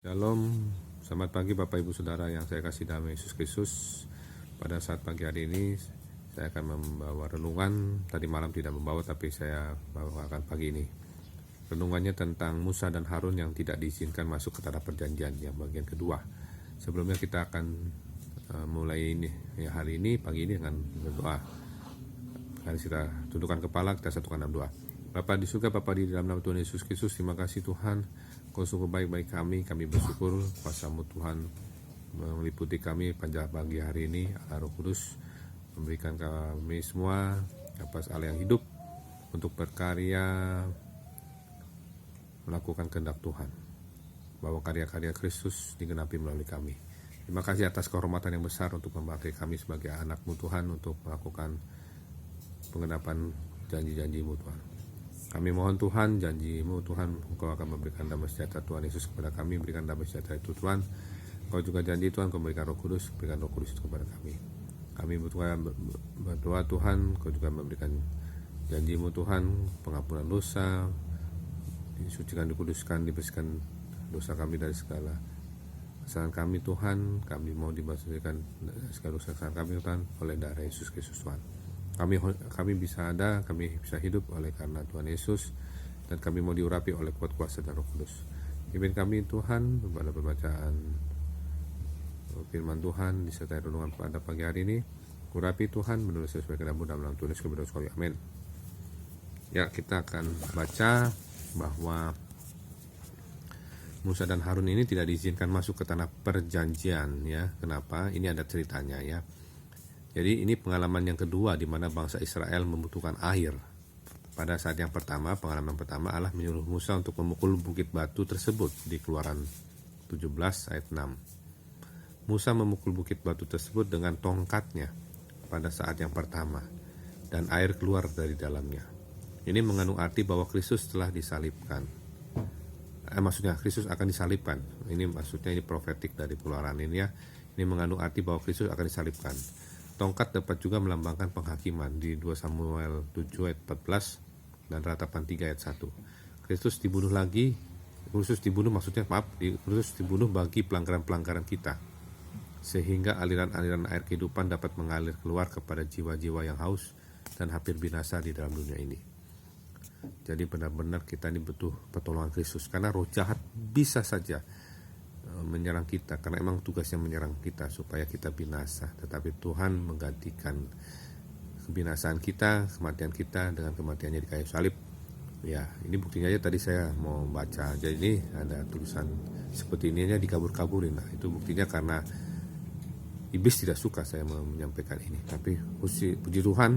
Shalom, selamat pagi Bapak Ibu Saudara yang saya kasih dalam Yesus Kristus. Pada saat pagi hari ini saya akan membawa renungan. Tadi malam tidak membawa, tapi saya bawakan pagi ini. Renungannya tentang Musa dan Harun yang tidak diizinkan masuk ke tanah perjanjian, yang bagian kedua. Sebelumnya kita akan mulai ini hari ini pagi ini dengan berdoa. Mari kita tundukkan kepala, kita satukan dalam doa. Bapa di surga, Bapa di dalam nama Tuhan Yesus Kristus, terima kasih Tuhan, Kau sungguh baik-baik kami bersyukur kuasa-Mu Tuhan meliputi kami pada pagi hari ini. Allah Roh Kudus memberikan kami semua napas Allah yang hidup untuk berkarya melakukan kehendak Tuhan, bahwa karya-karya Kristus digenapi melalui kami. Terima kasih atas kehormatan yang besar untuk memakai kami sebagai anak-Mu Tuhan untuk melakukan penggenapan janji-janji-Mu Tuhan. Kami mohon Tuhan, janji-Mu Tuhan, Engkau akan memberikan damai sejahtera Tuhan Yesus kepada kami, berikan damai sejahtera itu Tuhan. Engkau juga janji Tuhan, Engkau memberikan Roh Kudus, berikan Roh Kudus itu kepada kami. Kami berdoa Tuhan, Engkau juga memberikan janji-Mu Tuhan, pengampunan dosa, disucikan, dikuduskan, dibersihkan dosa kami dari segala kesalahan kami Tuhan. Kami mau dibasuhkan segala dosa kesalahan kami Tuhan oleh darah Yesus Kristus Tuhan. Kami bisa ada, kami bisa hidup oleh karena Tuhan Yesus, dan kami mau diurapi oleh kuat kuasa dan Roh Kudus. Pimpin kami Tuhan pada pembacaan firman Tuhan disertai renungan pada pagi hari ini. Urapi Tuhan menurut sesuai kehendak-Mu dalam nama Tuhan Yesus Kristus kami. Amin. Ya, kita akan baca bahwa Musa dan Harun ini tidak diizinkan masuk ke tanah perjanjian, ya. Kenapa? Ini ada ceritanya, ya. Jadi ini pengalaman yang kedua di mana bangsa Israel membutuhkan air. Pada saat yang pertama, pengalaman pertama, Allah menyuruh Musa untuk memukul bukit batu tersebut di Keluaran 17 ayat 6. Musa memukul bukit batu tersebut dengan tongkatnya pada saat yang pertama, dan air keluar dari dalamnya. Ini mengandung arti bahwa Kristus telah disalibkan. Maksudnya Kristus akan disalibkan. Ini maksudnya ini profetik dari Keluaran ini, ya. Ini mengandung arti bahwa Kristus akan disalibkan. Tongkat dapat juga melambangkan penghakiman di 2 Samuel 7 ayat 14 dan Ratapan 3 ayat 1. Kristus dibunuh bagi pelanggaran-pelanggaran kita, sehingga aliran-aliran air kehidupan dapat mengalir keluar kepada jiwa-jiwa yang haus dan hampir binasa di dalam dunia ini. Jadi benar-benar kita ini butuh pertolongan Kristus, karena roh jahat bisa saja menyerang kita, karena emang tugasnya menyerang kita supaya kita binasa. Tetapi Tuhan menggantikan kebinasaan kita, kematian kita dengan kematiannya di kayu salib. Ya, ini buktinya aja tadi saya mau baca. Jadi ini ada tulisan seperti ini aja dikabur-kaburin. Nah, itu buktinya karena iblis tidak suka saya menyampaikan ini. Tapi puji Tuhan,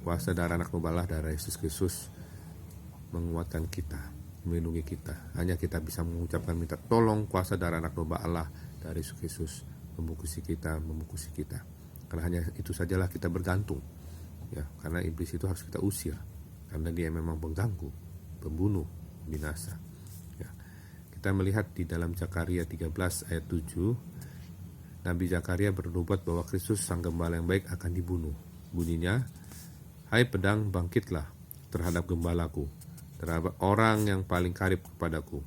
kuasa darah anak domba, darah Yesus Kristus menguatkan kita, melindungi kita. Hanya kita bisa mengucapkan minta tolong kuasa darah anak domba Allah dari Yesus Kristus membungkusi kita. Karena hanya itu sajalah kita bergantung, ya. Karena iblis itu harus kita usir, karena dia memang pengganggu, pembunuh, binasa, ya. Kita melihat di dalam Zakaria 13 ayat 7, Nabi Zakaria bernubuat bahwa Kristus sang gembala yang baik akan dibunuh. Bunyinya, "Hai pedang, bangkitlah terhadap gembalaku, terhadap orang yang paling karib kepadaku.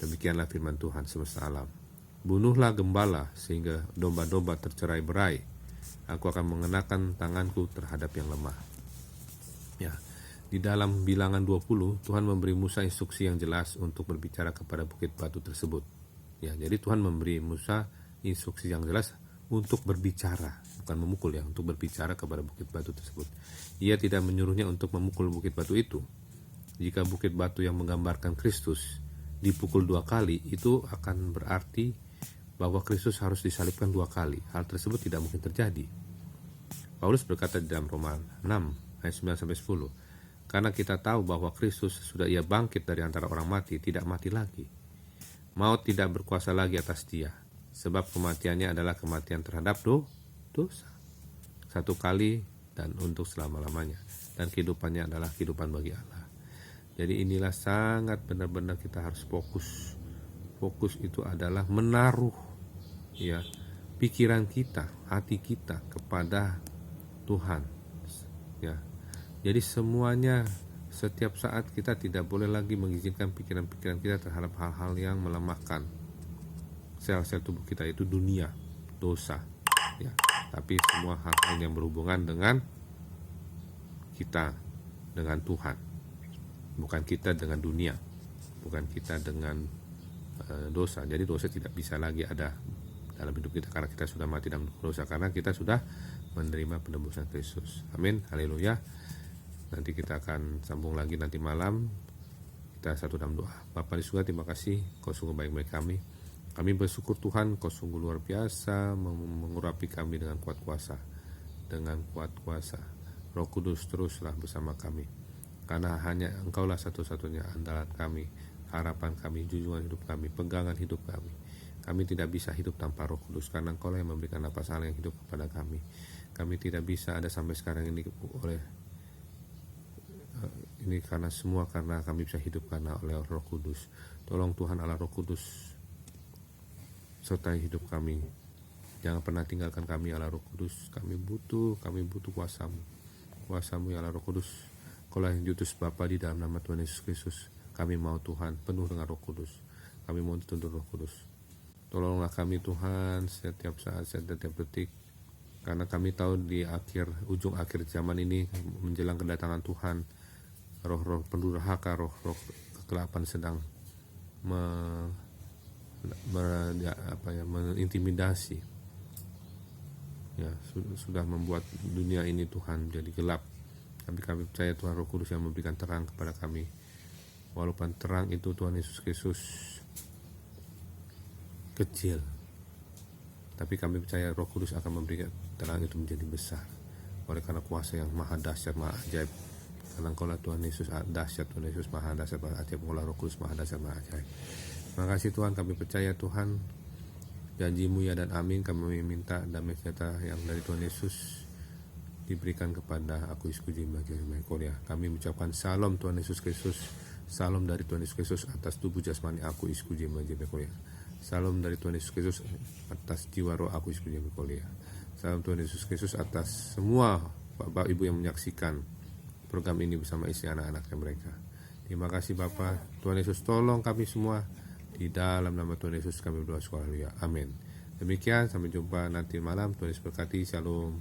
Demikianlah firman Tuhan semesta alam. Bunuhlah gembala sehingga domba-domba tercerai berai. Aku akan mengenakan tanganku terhadap yang lemah." Ya, di dalam Bilangan 20 Tuhan memberi Musa instruksi yang jelas untuk berbicara kepada bukit batu tersebut. Ya, jadi Tuhan memberi Musa instruksi yang jelas untuk berbicara, bukan memukul, ya, untuk berbicara kepada bukit batu tersebut. Ia tidak menyuruhnya untuk memukul bukit batu itu. Jika bukit batu yang menggambarkan Kristus dipukul 2 kali, itu akan berarti bahwa Kristus harus disalibkan 2 kali. Hal tersebut tidak mungkin terjadi. Paulus berkata di dalam Roma 6 ayat 9-10, "Karena kita tahu bahwa Kristus sudah ia bangkit dari antara orang mati, tidak mati lagi. Maut tidak berkuasa lagi atas dia, sebab kematiannya adalah kematian terhadap dosa. 1 kali dan untuk selama-lamanya, dan kehidupannya adalah kehidupan bagi Allah." Jadi inilah sangat benar-benar kita harus fokus. Fokus itu adalah menaruh, ya, pikiran kita, hati kita kepada Tuhan, ya. Jadi semuanya, setiap saat kita tidak boleh lagi mengizinkan pikiran-pikiran kita terhadap hal-hal yang melemahkan, sel-sel tubuh kita itu dunia, dosa, ya. Tapi semua hal-hal yang berhubungan dengan kita, dengan Tuhan, bukan kita dengan dunia, bukan kita dengan dosa. Jadi dosa tidak bisa lagi ada dalam hidup kita karena kita sudah mati dalam dosa, karena kita sudah menerima penebusan Kristus. Amin, haleluya. Nanti kita akan sambung lagi nanti malam. Kita satu dalam doa. Bapa di surga, terima kasih, Kau sungguh baik-baik kami. Kami bersyukur Tuhan, Kau sungguh luar biasa mengurapi kami dengan kuat kuasa. Dengan kuat kuasa. Roh Kudus teruslah bersama kami. Karena hanya Engkaulah satu-satunya andalan kami, harapan kami, junjungan hidup kami, pegangan hidup kami. Kami tidak bisa hidup tanpa Roh Kudus, karena Engkaulah yang memberikan napas Allah yang hidup kepada kami. Kami tidak bisa ada sampai sekarang ini karena kami bisa hidup karena oleh Roh Kudus. Tolong Tuhan Allah Roh Kudus sertai hidup kami. Jangan pernah tinggalkan kami Allah Roh Kudus. Kami butuh kuasa-Mu. Kuasa-Mu ya Allah Roh Kudus. Kaulah yang diutus Bapa di dalam nama Tuhan Yesus Kristus. Kami mau Tuhan penuh dengan Roh Kudus. Kami mau dituntun Roh Kudus. Tolonglah kami Tuhan setiap saat, setiap detik. Karena kami tahu di ujung akhir zaman ini menjelang kedatangan Tuhan, roh-roh pendurhaka, roh-roh kegelapan sedang mengintimidasi, ya, sudah membuat dunia ini Tuhan jadi gelap. Tapi kami percaya Tuhan Roh Kudus yang memberikan terang kepada kami. Walaupun terang itu Tuhan Yesus Kristus kecil, tapi kami percaya Roh Kudus akan memberikan terang itu menjadi besar. Oleh karena kuasa yang maha dahsyat, maha ajaib. Karena Engkaulah Tuhan Yesus dahsyat, Tuhan Yesus maha dahsyat, maha ajaib. Engkaulah Roh Kudus maha dahsyat, maha ajaib. Terima kasih Tuhan, kami percaya Tuhan janji-Mu ya dan amin. Kami minta damai sejahtera yang dari Tuhan Yesus diberikan kepada aku Iskuji Majemai Korea. Kami mengucapkan salam Tuhan Yesus Kristus, salam dari Tuhan Yesus Kristus atas tubuh jasmani aku Iskuji Majemai Korea. Salam dari Tuhan Yesus Kristus atas jiwa roh aku Iskuji Majemai Korea. Salam Tuhan Yesus Kristus atas semua Bapak Ibu yang menyaksikan program ini bersama istri anak-anaknya mereka. Terima kasih Bapak. Tuhan Yesus tolong kami semua. Di dalam nama Tuhan Yesus kami berdoa, haleluya, amin. Demikian, sampai jumpa nanti malam. Tuhan Yesus berkati, shalom.